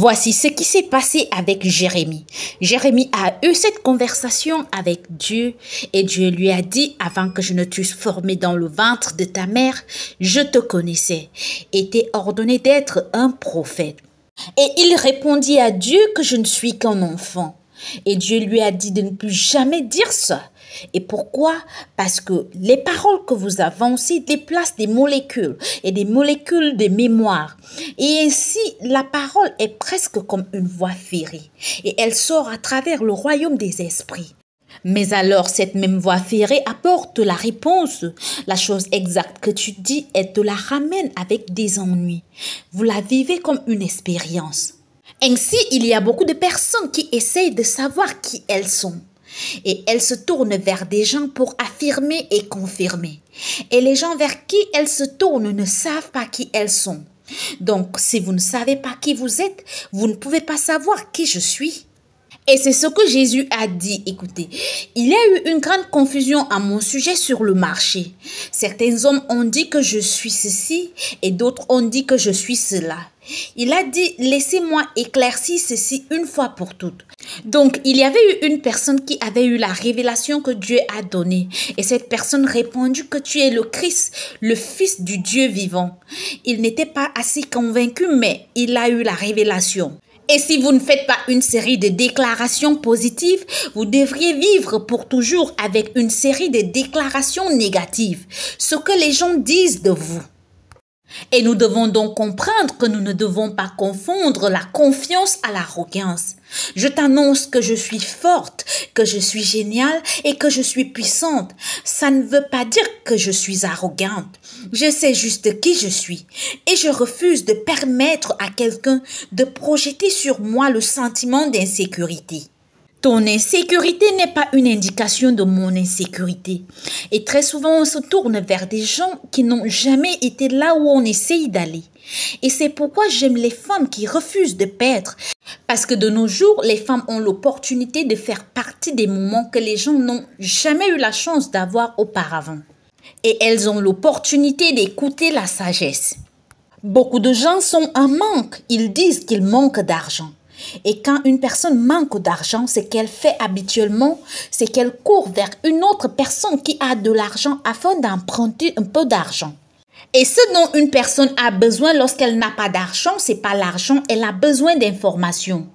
Voici ce qui s'est passé avec Jérémie. Jérémie a eu cette conversation avec Dieu et Dieu lui a dit, avant que je ne t'eusse formé dans le ventre de ta mère, je te connaissais et t'ai ordonné d'être un prophète. Et il répondit à Dieu que je ne suis qu'un enfant. Et Dieu lui a dit de ne plus jamais dire ça. Et pourquoi? Parce que les paroles que vous avancez déplacent des molécules et des molécules de mémoire. Et ainsi, la parole est presque comme une voie ferrée et elle sort à travers le royaume des esprits. Mais alors, cette même voie ferrée apporte la réponse. La chose exacte que tu dis, elle te la ramène avec des ennuis. Vous la vivez comme une expérience. Ainsi, il y a beaucoup de personnes qui essayent de savoir qui elles sont. Et elles se tournent vers des gens pour affirmer et confirmer. Et les gens vers qui elles se tournent ne savent pas qui elles sont. Donc, si vous ne savez pas qui vous êtes, vous ne pouvez pas savoir qui je suis. Et c'est ce que Jésus a dit. Écoutez, il y a eu une grande confusion à mon sujet sur le marché. Certains hommes ont dit que je suis ceci et d'autres ont dit que je suis cela. Il a dit, laissez-moi éclaircir ceci une fois pour toutes. Donc, il y avait eu une personne qui avait eu la révélation que Dieu a donnée. Et cette personne répondit que tu es le Christ, le Fils du Dieu vivant. Il n'était pas assez convaincu, mais il a eu la révélation. Et si vous ne faites pas une série de déclarations positives, vous devriez vivre pour toujours avec une série de déclarations négatives. Ce que les gens disent de vous. Et nous devons donc comprendre que nous ne devons pas confondre la confiance à l'arrogance. Je t'annonce que je suis forte, que je suis géniale et que je suis puissante. Ça ne veut pas dire que je suis arrogante. Je sais juste qui je suis et je refuse de permettre à quelqu'un de projeter sur moi le sentiment d'insécurité. Ton insécurité n'est pas une indication de mon insécurité. Et très souvent, on se tourne vers des gens qui n'ont jamais été là où on essaye d'aller. Et c'est pourquoi j'aime les femmes qui refusent de perdre. Parce que de nos jours, les femmes ont l'opportunité de faire partie des moments que les gens n'ont jamais eu la chance d'avoir auparavant. Et elles ont l'opportunité d'écouter la sagesse. Beaucoup de gens sont en manque. Ils disent qu'ils manquent d'argent. Et quand une personne manque d'argent, ce qu'elle fait habituellement, c'est qu'elle court vers une autre personne qui a de l'argent afin d'emprunter un peu d'argent. Et ce dont une personne a besoin lorsqu'elle n'a pas d'argent, c'est pas l'argent, elle a besoin d'informations.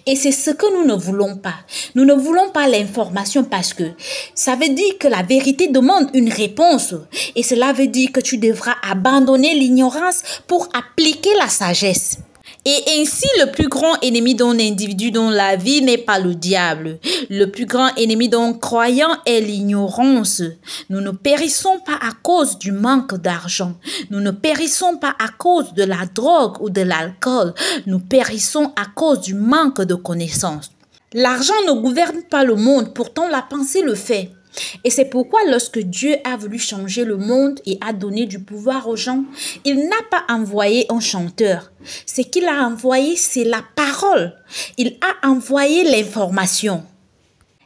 Et c'est ce que nous ne voulons pas. Nous ne voulons pas l'information parce que ça veut dire que la vérité demande une réponse. Et cela veut dire que tu devras abandonner l'ignorance pour appliquer la sagesse. Et ainsi, le plus grand ennemi d'un individu dont la vie n'est pas le diable. Le plus grand ennemi d'un croyant est l'ignorance. Nous ne périssons pas à cause du manque d'argent. Nous ne périssons pas à cause de la drogue ou de l'alcool. Nous périssons à cause du manque de connaissances. L'argent ne gouverne pas le monde, pourtant la pensée le fait. Et c'est pourquoi lorsque Dieu a voulu changer le monde et a donné du pouvoir aux gens, il n'a pas envoyé un chanteur. Ce qu'il a envoyé, c'est la parole. Il a envoyé l'information.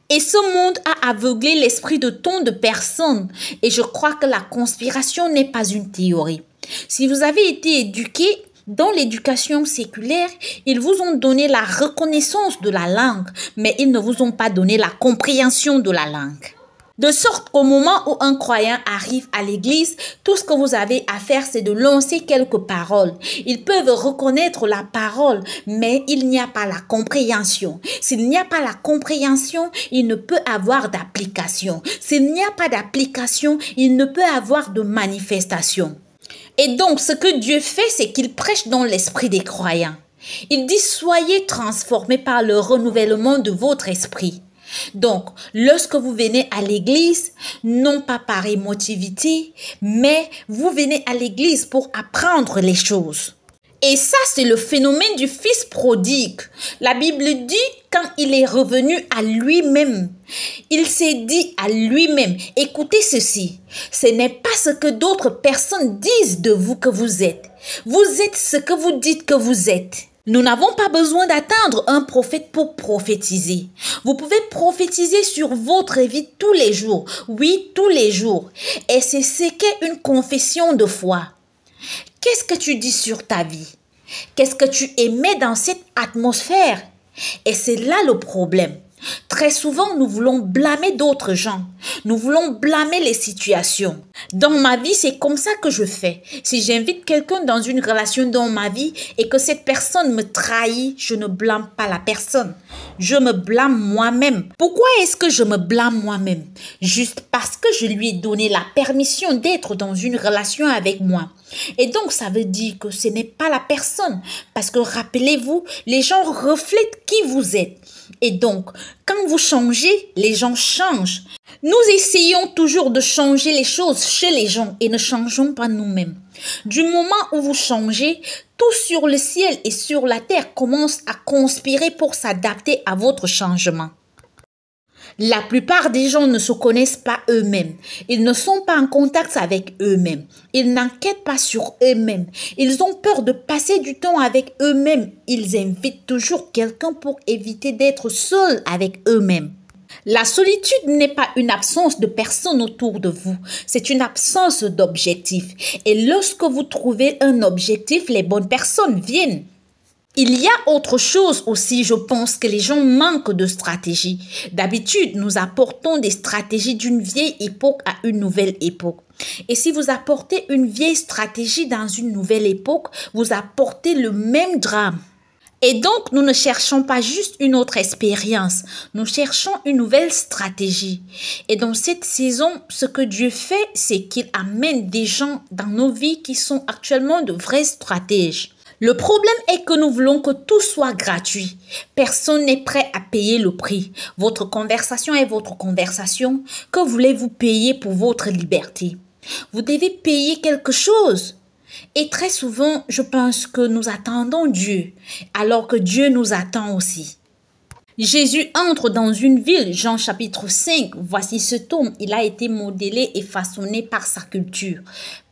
Et ce monde a aveuglé l'esprit de tant de personnes. Et je crois que la conspiration n'est pas une théorie. Si vous avez été éduqué dans l'éducation séculaire, ils vous ont donné la reconnaissance de la langue, mais ils ne vous ont pas donné la compréhension de la langue. De sorte qu'au moment où un croyant arrive à l'église, tout ce que vous avez à faire, c'est de lancer quelques paroles. Ils peuvent reconnaître la parole, mais il n'y a pas la compréhension. S'il n'y a pas la compréhension, il ne peut avoir d'application. S'il n'y a pas d'application, il ne peut avoir de manifestation. Et donc, ce que Dieu fait, c'est qu'il prêche dans l'esprit des croyants. Il dit, soyez transformés par le renouvellement de votre esprit. Donc, lorsque vous venez à l'église, non pas par émotivité, mais vous venez à l'église pour apprendre les choses. Et ça, c'est le phénomène du fils prodigue. La Bible dit, quand il est revenu à lui-même, il s'est dit à lui-même, écoutez ceci, ce n'est pas ce que d'autres personnes disent de vous que vous êtes. Vous êtes ce que vous dites que vous êtes. Nous n'avons pas besoin d'attendre un prophète pour prophétiser. Vous pouvez prophétiser sur votre vie tous les jours. Oui, tous les jours. Et c'est ce qu'est une confession de foi. Qu'est-ce que tu dis sur ta vie? Qu'est-ce que tu aimais dans cette atmosphère? Et c'est là le problème. Très souvent, nous voulons blâmer d'autres gens. Nous voulons blâmer les situations. Dans ma vie, c'est comme ça que je fais. Si j'invite quelqu'un dans une relation dans ma vie et que cette personne me trahit, je ne blâme pas la personne. Je me blâme moi-même. Pourquoi est-ce que je me blâme moi-même? Juste parce que je lui ai donné la permission d'être dans une relation avec moi. Et donc, ça veut dire que ce n'est pas la personne. Parce que rappelez-vous, les gens reflètent qui vous êtes. Et donc, quand vous changez, les gens changent. Nous essayons toujours de changer les choses chez les gens et ne changeons pas nous-mêmes. Du moment où vous changez, tout sur le ciel et sur la terre commence à conspirer pour s'adapter à votre changement. La plupart des gens ne se connaissent pas eux-mêmes. Ils ne sont pas en contact avec eux-mêmes. Ils n'enquêtent pas sur eux-mêmes. Ils ont peur de passer du temps avec eux-mêmes. Ils invitent toujours quelqu'un pour éviter d'être seuls avec eux-mêmes. La solitude n'est pas une absence de personnes autour de vous, c'est une absence d'objectif. Et lorsque vous trouvez un objectif, les bonnes personnes viennent. Il y a autre chose aussi, je pense que les gens manquent de stratégie. D'habitude, nous apportons des stratégies d'une vieille époque à une nouvelle époque. Et si vous apportez une vieille stratégie dans une nouvelle époque, vous apportez le même drame. Et donc, nous ne cherchons pas juste une autre expérience, nous cherchons une nouvelle stratégie. Et dans cette saison, ce que Dieu fait, c'est qu'il amène des gens dans nos vies qui sont actuellement de vrais stratèges. Le problème est que nous voulons que tout soit gratuit. Personne n'est prêt à payer le prix. Votre conversation est votre conversation. Que voulez-vous payer pour votre liberté? Vous devez payer quelque chose. Et très souvent, je pense que nous attendons Dieu, alors que Dieu nous attend aussi. Jésus entre dans une ville, Jean chapitre 5, voici ce tome, il a été modelé et façonné par sa culture.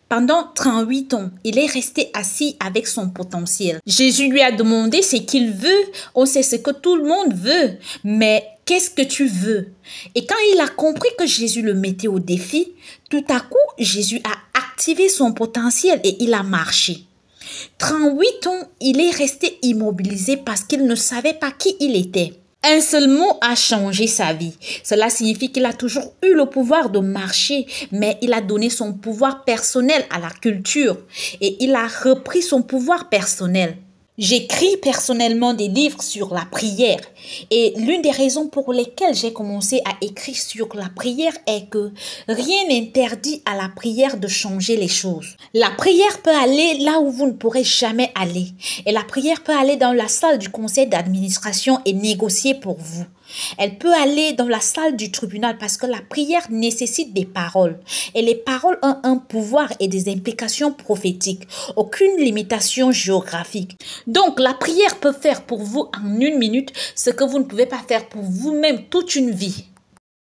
Pendant 38 ans, il est resté assis avec son potentiel. Jésus lui a demandé ce qu'il veut. On sait ce que tout le monde veut, mais qu'est-ce que tu veux? Et quand il a compris que Jésus le mettait au défi, tout à coup, Jésus a activé son potentiel et il a marché. 38 ans, il est resté immobilisé parce qu'il ne savait pas qui il était. Un seul mot a changé sa vie. Cela signifie qu'il a toujours eu le pouvoir de marcher, mais il a donné son pouvoir personnel à la culture et il a repris son pouvoir personnel. J'écris personnellement des livres sur la prière et l'une des raisons pour lesquelles j'ai commencé à écrire sur la prière est que rien n'interdit à la prière de changer les choses. La prière peut aller là où vous ne pourrez jamais aller et la prière peut aller dans la salle du conseil d'administration et négocier pour vous. Elle peut aller dans la salle du tribunal parce que la prière nécessite des paroles. Et les paroles ont un pouvoir et des implications prophétiques. Aucune limitation géographique. Donc, la prière peut faire pour vous en 1 minute ce que vous ne pouvez pas faire pour vous-même toute une vie.